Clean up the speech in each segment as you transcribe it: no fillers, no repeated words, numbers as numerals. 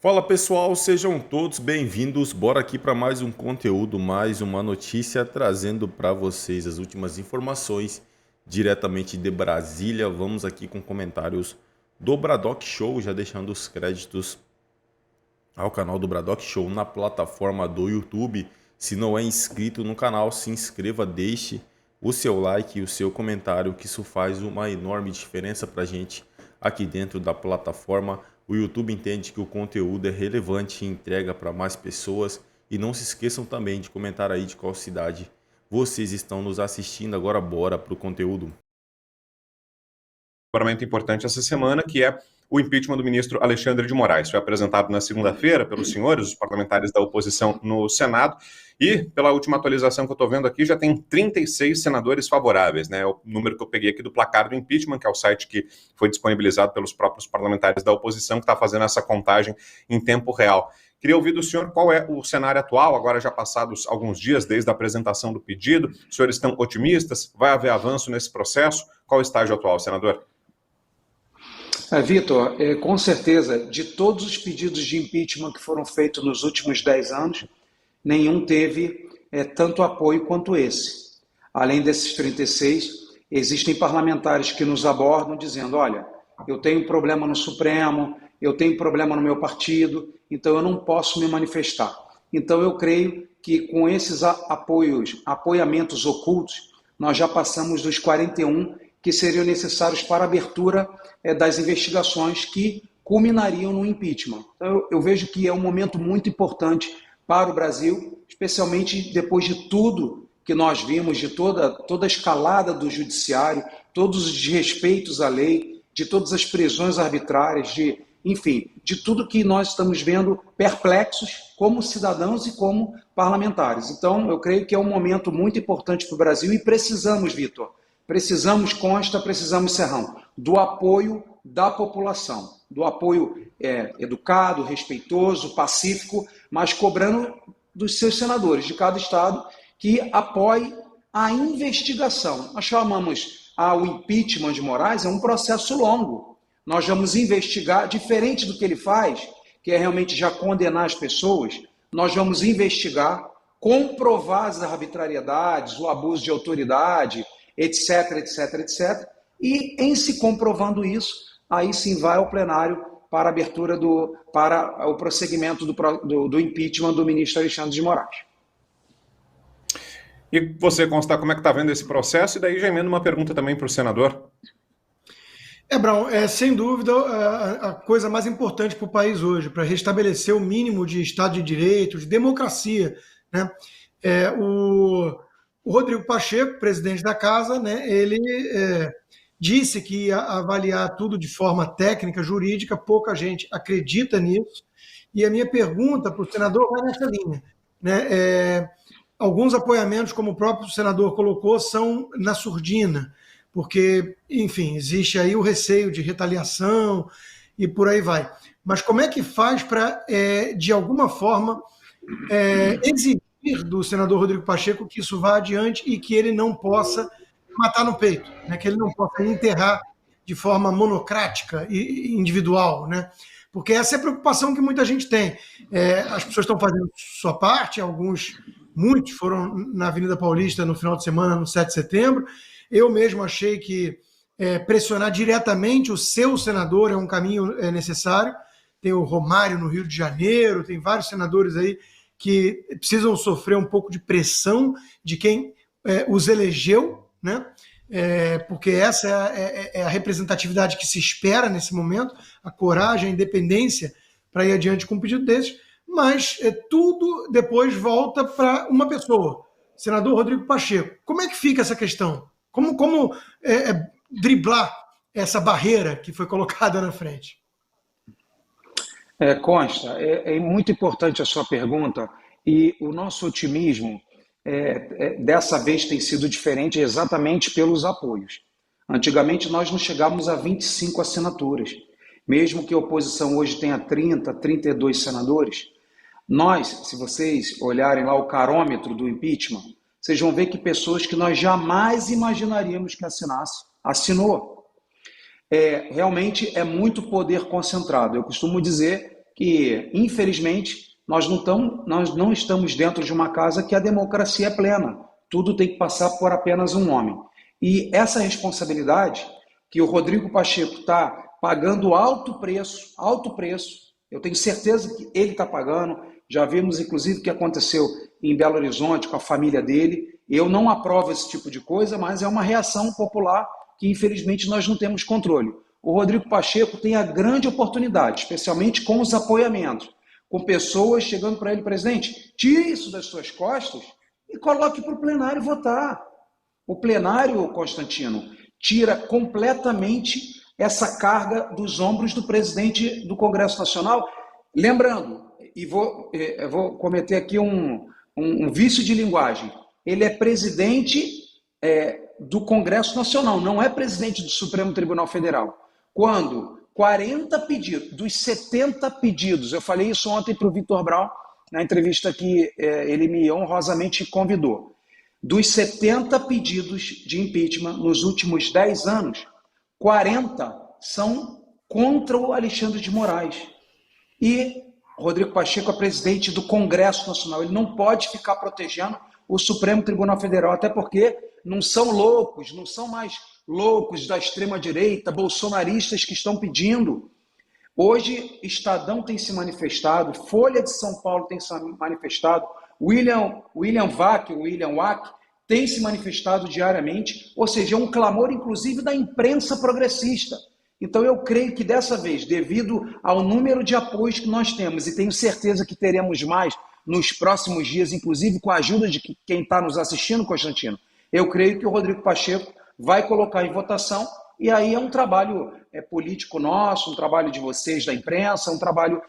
Fala pessoal, sejam todos bem-vindos. Bora aqui para mais um conteúdo, mais uma notícia, trazendo para vocês as últimas informações diretamente de Brasília. Vamos aqui com comentários do Bradock Show, já deixando os créditos ao canal do Bradock Show na plataforma do YouTube. Se não é inscrito no canal, se inscreva, deixe o seu like e o seu comentário, que isso faz uma enorme diferença para a gente aqui dentro da plataforma. O YouTube entende que o conteúdo é relevante e entrega para mais pessoas. E não se esqueçam também de comentar aí de qual cidade vocês estão nos assistindo. Agora bora para o conteúdo. Parlamento importante essa semana, que é o impeachment do ministro Alexandre de Moraes. Foi apresentado na segunda-feira pelos senhores, os parlamentares da oposição no Senado, e pela última atualização que eu estou vendo aqui, já tem 36 senadores favoráveis, né? O número que eu peguei aqui do placar do impeachment, que é o site que foi disponibilizado pelos próprios parlamentares da oposição, que está fazendo essa contagem em tempo real. Queria ouvir do senhor qual é o cenário atual, agora já passados alguns dias desde a apresentação do pedido. Os senhores estão otimistas? Vai haver avanço nesse processo? Qual é o estágio atual, senador? Vitor, com certeza, de todos os pedidos de impeachment que foram feitos nos últimos 10 anos, nenhum teve tanto apoio quanto esse. Além desses 36, existem parlamentares que nos abordam dizendo, olha, eu tenho problema no Supremo, eu tenho problema no meu partido, então eu não posso me manifestar. Então eu creio que com esses apoiamentos ocultos, nós já passamos dos 41 que seriam necessários para a abertura das investigações que culminariam no impeachment. Então, eu vejo que é um momento muito importante para o Brasil, especialmente depois de tudo que nós vimos, de toda a escalada do judiciário, todos os desrespeitos à lei, de todas as prisões arbitrárias, enfim, de tudo que nós estamos vendo perplexos como cidadãos e como parlamentares. Então, eu creio que é um momento muito importante para o Brasil e precisamos, Vitor, precisamos, Serrão, do apoio da população, do apoio educado, respeitoso, pacífico, mas cobrando dos seus senadores de cada estado que apoie a investigação. Nós chamamos o impeachment de Moraes, é um processo longo. Nós vamos investigar, diferente do que ele faz, que é realmente já condenar as pessoas, nós vamos investigar, comprovar as arbitrariedades, o abuso de autoridade, etc, etc, etc. E em se comprovando isso, aí sim vai ao plenário para a abertura para o prosseguimento do impeachment do ministro Alexandre de Moraes. E você, Constar, como é que está vendo esse processo? E daí já emendo uma pergunta também para o senador. Brown, sem dúvida a coisa mais importante para o país hoje, para restabelecer o mínimo de Estado de Direito, de democracia, né? O Rodrigo Pacheco, presidente da casa, né, ele disse que ia avaliar tudo de forma técnica, jurídica, pouca gente acredita nisso, e a minha pergunta para o senador vai nessa linha, né? Alguns apoiamentos, como o próprio senador colocou, são na surdina, porque, enfim, existe aí o receio de retaliação e por aí vai. Mas como é que faz para, de alguma forma, exigir do senador Rodrigo Pacheco que isso vá adiante e que ele não possa matar no peito, né? Que ele não possa enterrar de forma monocrática e individual, né? Porque essa é a preocupação que muita gente tem. As pessoas estão fazendo sua parte, muitos foram na Avenida Paulista no final de semana, no 7 de setembro. Eu mesmo achei que pressionar diretamente o seu senador é um caminho necessário. Tem o Romário no Rio de Janeiro, tem vários senadores aí que precisam sofrer um pouco de pressão de quem os elegeu, né? Porque essa é a representatividade que se espera nesse momento, a coragem, a independência para ir adiante com um pedido desses, mas tudo depois volta para uma pessoa, senador Rodrigo Pacheco. Como é que fica essa questão? Como driblar essa barreira que foi colocada na frente? Consta, é muito importante a sua pergunta e o nosso otimismo dessa vez tem sido diferente exatamente pelos apoios. Antigamente nós não chegávamos a 25 assinaturas, mesmo que a oposição hoje tenha 30, 32 senadores. Nós, se vocês olharem lá o carômetro do impeachment, vocês vão ver que pessoas que nós jamais imaginaríamos que assinasse, assinou. Realmente é muito poder concentrado. Eu costumo dizer que, infelizmente, nós não estamos dentro de uma casa que a democracia é plena. Tudo tem que passar por apenas um homem. E essa responsabilidade que o Rodrigo Pacheco está pagando alto preço, eu tenho certeza que ele está pagando. Já vimos, inclusive, o que aconteceu em Belo Horizonte com a família dele. Eu não aprovo esse tipo de coisa, mas é uma reação popular que, infelizmente, nós não temos controle. O Rodrigo Pacheco tem a grande oportunidade, especialmente com os apoiamentos, com pessoas chegando para ele, presidente, tire isso das suas costas e coloque para o plenário votar. O plenário, Constantino, tira completamente essa carga dos ombros do presidente do Congresso Nacional. Lembrando, e eu vou cometer aqui um vício de linguagem, ele é presidente do Congresso Nacional, não é presidente do Supremo Tribunal Federal. Quando 40 pedidos, dos 70 pedidos, eu falei isso ontem para o Vitor Brown, na entrevista que ele me honrosamente convidou, dos 70 pedidos de impeachment nos últimos 10 anos, 40 são contra o Alexandre de Moraes. E Rodrigo Pacheco é presidente do Congresso Nacional, ele não pode ficar protegendo o Supremo Tribunal Federal, até porque não são loucos, não são mais loucos da extrema-direita, bolsonaristas que estão pedindo. Hoje, Estadão tem se manifestado, Folha de São Paulo tem se manifestado, William Vac tem se manifestado diariamente, ou seja, é um clamor, inclusive, da imprensa progressista. Então, eu creio que dessa vez, devido ao número de apoios que nós temos, e tenho certeza que teremos mais nos próximos dias, inclusive com a ajuda de quem está nos assistindo, Constantino, eu creio que o Rodrigo Pacheco vai colocar em votação, e aí é um trabalho político nosso, um trabalho de vocês, da imprensa, um trabalho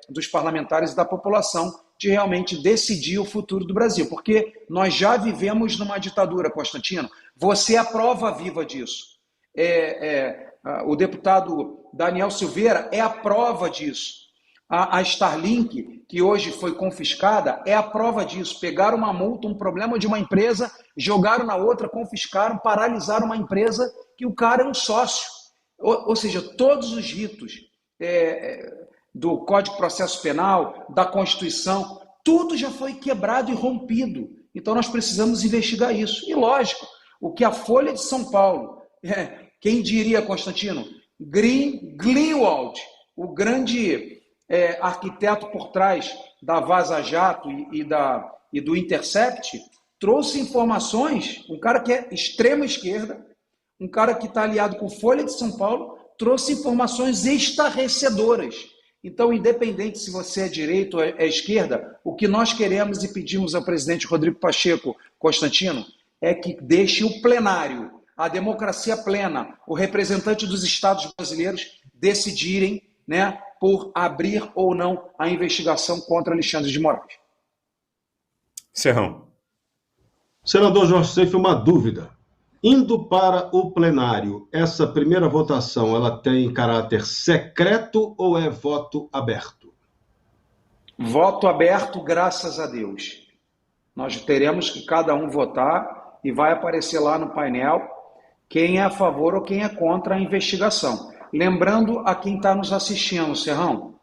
dos parlamentares e da população, de realmente decidir o futuro do Brasil, porque nós já vivemos numa ditadura, Constantino. Você é a prova viva disso. O deputado Daniel Silveira é a prova disso. A Starlink, que hoje foi confiscada, é a prova disso. Pegaram uma multa, um problema de uma empresa, jogaram na outra, confiscaram, paralisaram uma empresa que o cara é um sócio. Ou seja, todos os ritos do Código de Processo Penal, da Constituição, tudo já foi quebrado e rompido. Então nós precisamos investigar isso. E lógico, o que a Folha de São Paulo, quem diria, Constantino, Greenwald, o grande arquiteto por trás da Vaza Jato e do Intercept, trouxe informações, um cara que é extrema esquerda, um cara que está aliado com Folha de São Paulo, trouxe informações estarrecedoras. Então, independente se você é direita ou é esquerda, o que nós queremos e pedimos ao presidente Rodrigo Pacheco, Constantino, é que deixe o plenário, a democracia plena, o representante dos estados brasileiros decidirem, né, por abrir ou não a investigação contra Alexandre de Moraes. Serrão. Senador Jorge Seif, uma dúvida. Indo para o plenário, essa primeira votação, ela tem caráter secreto ou é voto aberto? Voto aberto, graças a Deus. Nós teremos que cada um votar e vai aparecer lá no painel quem é a favor ou quem é contra a investigação. Lembrando a quem está nos assistindo, Serrão,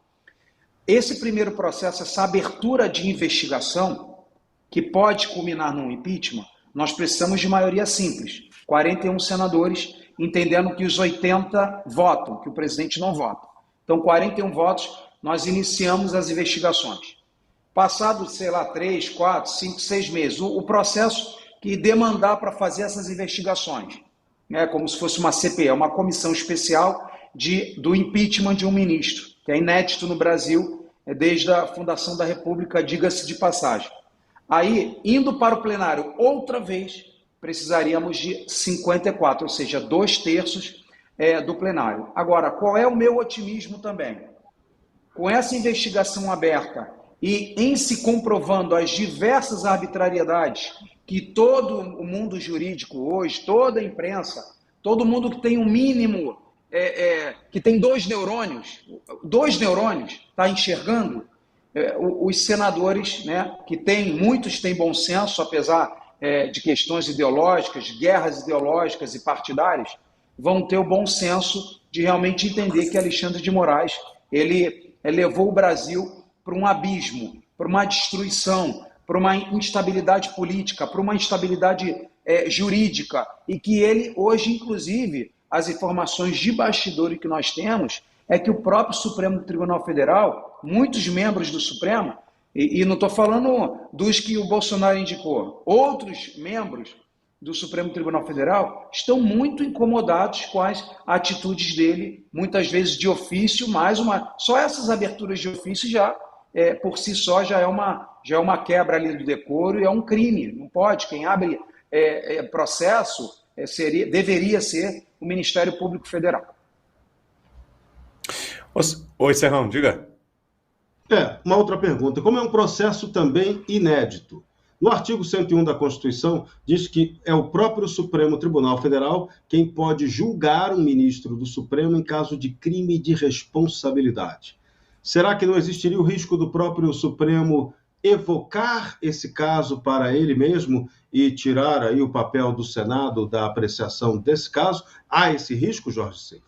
esse primeiro processo, essa abertura de investigação, que pode culminar num impeachment, nós precisamos de maioria simples, 41 senadores, entendendo que os 80 votam, que o presidente não vota. Então, 41 votos, nós iniciamos as investigações. Passado, 3, 4, 5, 6 meses, o processo que demandar para fazer essas investigações, né, como se fosse uma CPI, uma comissão especial do impeachment de um ministro, que é inédito no Brasil, desde a fundação da República, diga-se de passagem. Aí, indo para o plenário outra vez, precisaríamos de 54, ou seja, 2/3 do plenário. Agora, qual é o meu otimismo também? Com essa investigação aberta e em se comprovando as diversas arbitrariedades que todo o mundo jurídico hoje, toda a imprensa, todo mundo que tem um mínimo, que tem dois neurônios, está enxergando, os senadores, né, muitos têm bom senso, apesar de questões ideológicas, guerras ideológicas e partidárias, vão ter o bom senso de realmente entender que Alexandre de Moraes ele levou o Brasil para um abismo, para uma destruição, para uma instabilidade política, para uma instabilidade jurídica, e que ele, hoje, inclusive, as informações de bastidores que nós temos é que o próprio Supremo Tribunal Federal, muitos membros do Supremo, e não estou falando dos que o Bolsonaro indicou, outros membros do Supremo Tribunal Federal estão muito incomodados com as atitudes dele, muitas vezes de ofício, só essas aberturas de ofício já, por si só, já é uma quebra ali do decoro e é um crime, não pode. Quem abre processo deveria ser o Ministério Público Federal. Oi, Serrão, diga. Uma outra pergunta. Como é um processo também inédito, no artigo 101 da Constituição diz que é o próprio Supremo Tribunal Federal quem pode julgar um ministro do Supremo em caso de crime de responsabilidade. Será que não existiria o risco do próprio Supremo evocar esse caso para ele mesmo e tirar aí o papel do Senado da apreciação desse caso? Há esse risco, Jorge Seif?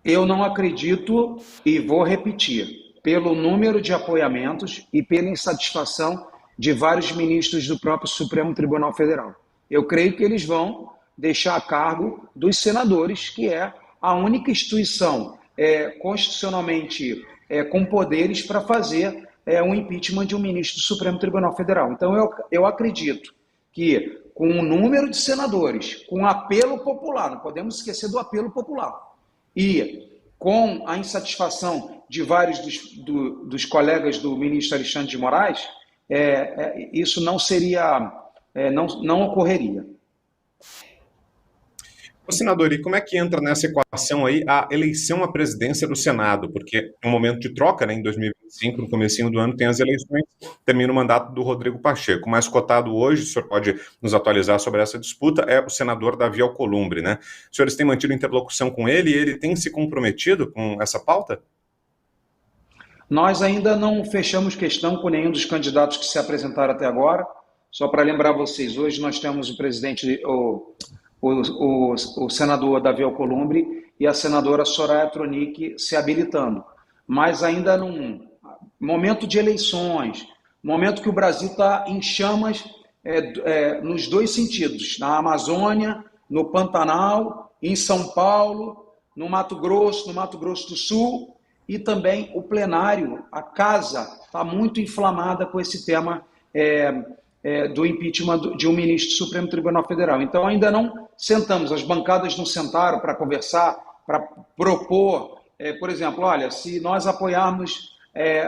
Eu não acredito, e vou repetir, pelo número de apoiamentos e pela insatisfação de vários ministros do próprio Supremo Tribunal Federal. Eu creio que eles vão deixar a cargo dos senadores, que é a única instituição constitucionalmente com poderes para fazer um impeachment de um ministro do Supremo Tribunal Federal. Então, eu acredito que com o número de senadores, com apelo popular, não podemos esquecer do apelo popular, e com a insatisfação de vários dos colegas do ministro Alexandre de Moraes, isso não seria, não ocorreria. Senador, e como é que entra nessa equação aí a eleição à presidência do Senado? Porque é um momento de troca, né? Em 2025, no comecinho do ano, tem as eleições, termina o mandato do Rodrigo Pacheco. O mais cotado hoje, o senhor pode nos atualizar sobre essa disputa, é o senador Davi Alcolumbre, né? Os senhores têm mantido interlocução com ele e ele tem se comprometido com essa pauta? Nós ainda não fechamos questão com nenhum dos candidatos que se apresentaram até agora. Só para lembrar vocês, hoje nós temos o presidente, o senador Davi Alcolumbre e a senadora Soraya Tronic se habilitando. Mas ainda num momento de eleições, momento que o Brasil está em chamas nos dois sentidos, na Amazônia, no Pantanal, em São Paulo, no Mato Grosso do Sul, e também o plenário, a casa, está muito inflamada com esse tema do impeachment de um ministro do Supremo Tribunal Federal. Então, ainda não sentamos, as bancadas não sentaram para conversar, para propor, por exemplo, olha, se nós apoiarmos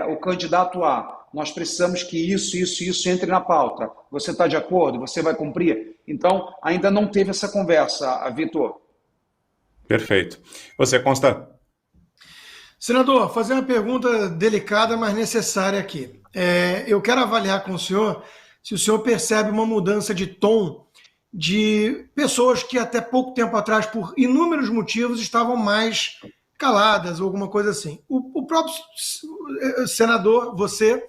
o candidato A, nós precisamos que isso entre na pauta. Você está de acordo? Você vai cumprir? Então, ainda não teve essa conversa, Vitor. Perfeito. Você, Consta? Senador, fazer uma pergunta delicada, mas necessária aqui. Eu quero avaliar com o senhor se o senhor percebe uma mudança de tom de pessoas que até pouco tempo atrás, por inúmeros motivos, estavam mais caladas ou alguma coisa assim. O próprio senador, você,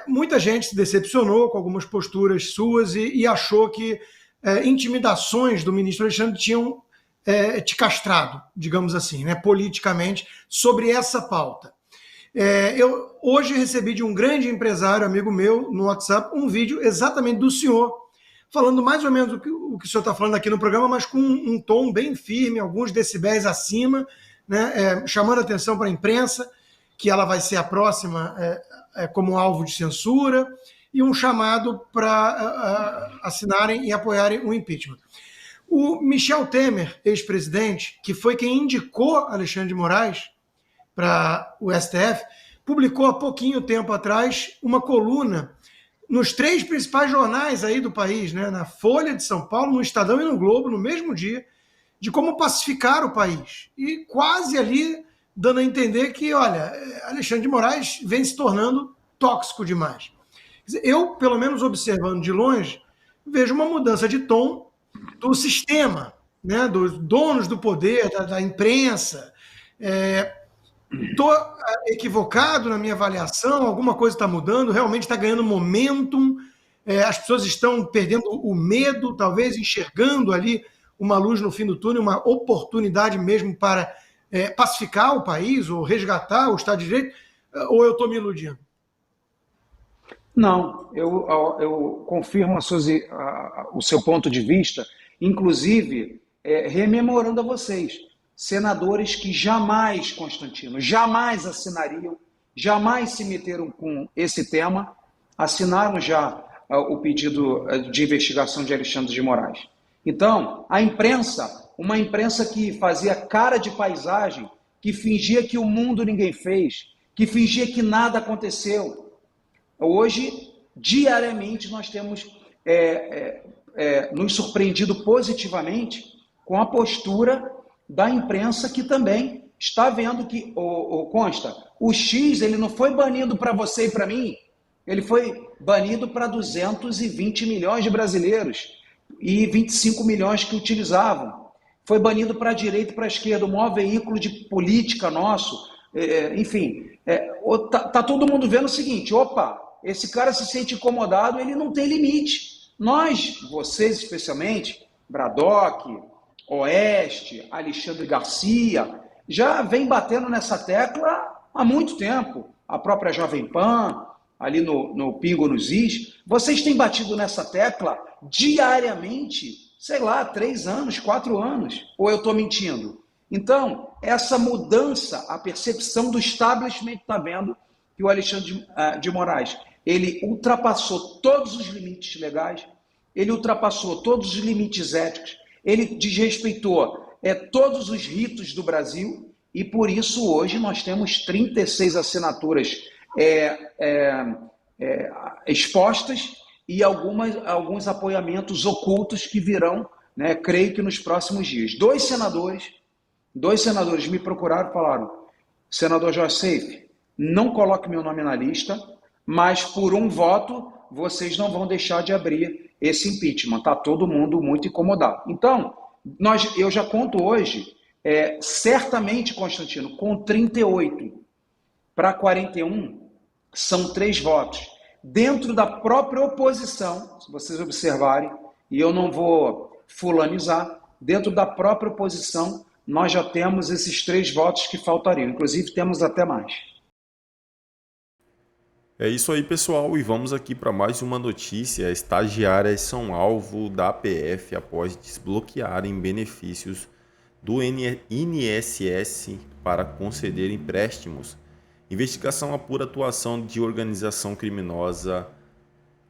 muita gente se decepcionou com algumas posturas suas e achou que intimidações do ministro Alexandre tinham te castrado, digamos assim, né, politicamente, sobre essa pauta. Eu hoje recebi de um grande empresário, amigo meu, no WhatsApp, um vídeo exatamente do senhor, falando mais ou menos o que o senhor está falando aqui no programa, mas com um tom bem firme, alguns decibéis acima, né, chamando a atenção para a imprensa, que ela vai ser a próxima como alvo de censura, e um chamado para assinarem e apoiarem o impeachment. O Michel Temer, ex-presidente, que foi quem indicou Alexandre de Moraes para o STF, publicou há pouquinho tempo atrás uma coluna nos 3 principais jornais aí do país, né, na Folha de São Paulo, no Estadão e no Globo, no mesmo dia, de como pacificar o país. E quase ali dando a entender que, olha, Alexandre de Moraes vem se tornando tóxico demais. Eu, pelo menos observando de longe, vejo uma mudança de tom do sistema, né, dos donos do poder, da imprensa. Estou equivocado na minha avaliação, alguma coisa está mudando, realmente está ganhando momentum, as pessoas estão perdendo o medo, talvez enxergando ali uma luz no fim do túnel, uma oportunidade mesmo para pacificar o país ou resgatar o Estado de Direito? Ou eu estou me iludindo? Não, eu confirmo o seu ponto de vista, inclusive rememorando a vocês, senadores que jamais, Constantino, jamais assinariam, jamais se meteram com esse tema, assinaram já o pedido de investigação de Alexandre de Moraes. Então, a imprensa, uma imprensa que fazia cara de paisagem, que fingia que o mundo ninguém fez, que fingia que nada aconteceu. Hoje, diariamente, nós temos nos surpreendido positivamente com a postura da imprensa, que também está vendo que, consta, o X ele não foi banido para você e para mim, ele foi banido para 220 milhões de brasileiros e 25 milhões que utilizavam. Foi banido para a direita e para a esquerda, o maior veículo de política nosso. Enfim, tá todo mundo vendo o seguinte, opa, esse cara se sente incomodado, ele não tem limite. Nós, vocês especialmente, Braddock, Oeste, Alexandre Garcia, já vem batendo nessa tecla há muito tempo. A própria Jovem Pan, ali no Pingo nos Is, vocês têm batido nessa tecla diariamente, sei lá, 3 anos, 4 anos, ou eu estou mentindo? Então, essa mudança, a percepção do establishment está vendo que o Alexandre de Moraes, ele ultrapassou todos os limites legais, ele ultrapassou todos os limites éticos, ele desrespeitou todos os ritos do Brasil, e por isso hoje nós temos 36 assinaturas expostas e alguns apoiamentos ocultos que virão, né, creio que nos próximos dias. Dois senadores me procuraram e falaram: senador Jorge Seife, não coloque meu nome na lista, mas por um voto vocês não vão deixar de abrir esse impeachment. Está todo mundo muito incomodado. Então, eu já conto hoje, certamente, Constantino, com 38 para 41, são 3 votos. Dentro da própria oposição, se vocês observarem, e eu não vou fulanizar, dentro da própria oposição, nós já temos esses 3 votos que faltariam. Inclusive, temos até mais. É isso aí, pessoal, e vamos aqui para mais uma notícia. Estagiárias são alvo da PF após desbloquearem benefícios do INSS para conceder empréstimos. Investigação apura atuação de organização criminosa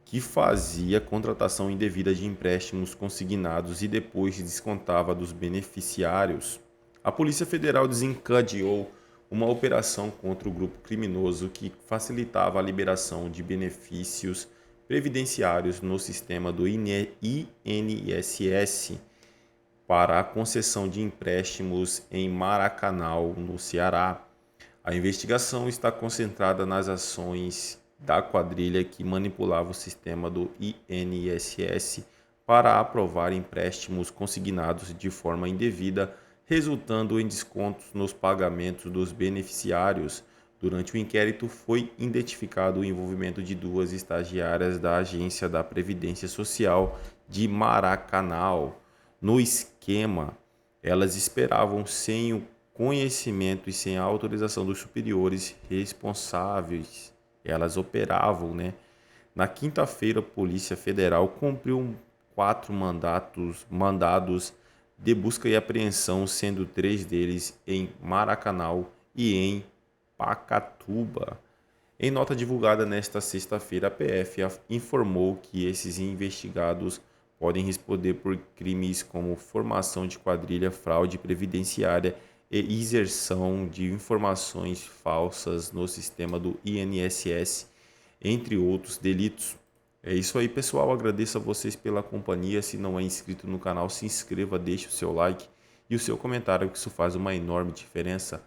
que fazia contratação indevida de empréstimos consignados e depois descontava dos beneficiários. A Polícia Federal desencadeou uma operação contra o grupo criminoso que facilitava a liberação de benefícios previdenciários no sistema do INSS para a concessão de empréstimos em Maracanã, no Ceará. A investigação está concentrada nas ações da quadrilha que manipulava o sistema do INSS para aprovar empréstimos consignados de forma indevida, resultando em descontos nos pagamentos dos beneficiários. Durante o inquérito, foi identificado o envolvimento de 2 estagiárias da Agência da Previdência Social de Maracanã. No esquema, elas esperavam sem o conhecimento e sem a autorização dos superiores responsáveis. Elas operavam, né? Na quinta-feira, a Polícia Federal cumpriu 4 mandados de busca e apreensão, sendo 3 deles em Maracanã e em Pacatuba. Em nota divulgada nesta sexta-feira, a PF informou que esses investigados podem responder por crimes como formação de quadrilha, fraude previdenciária e exersão de informações falsas no sistema do INSS, entre outros delitos. É isso aí, pessoal. Agradeço a vocês pela companhia. Se não é inscrito no canal, se inscreva, deixe o seu like e o seu comentário, que isso faz uma enorme diferença.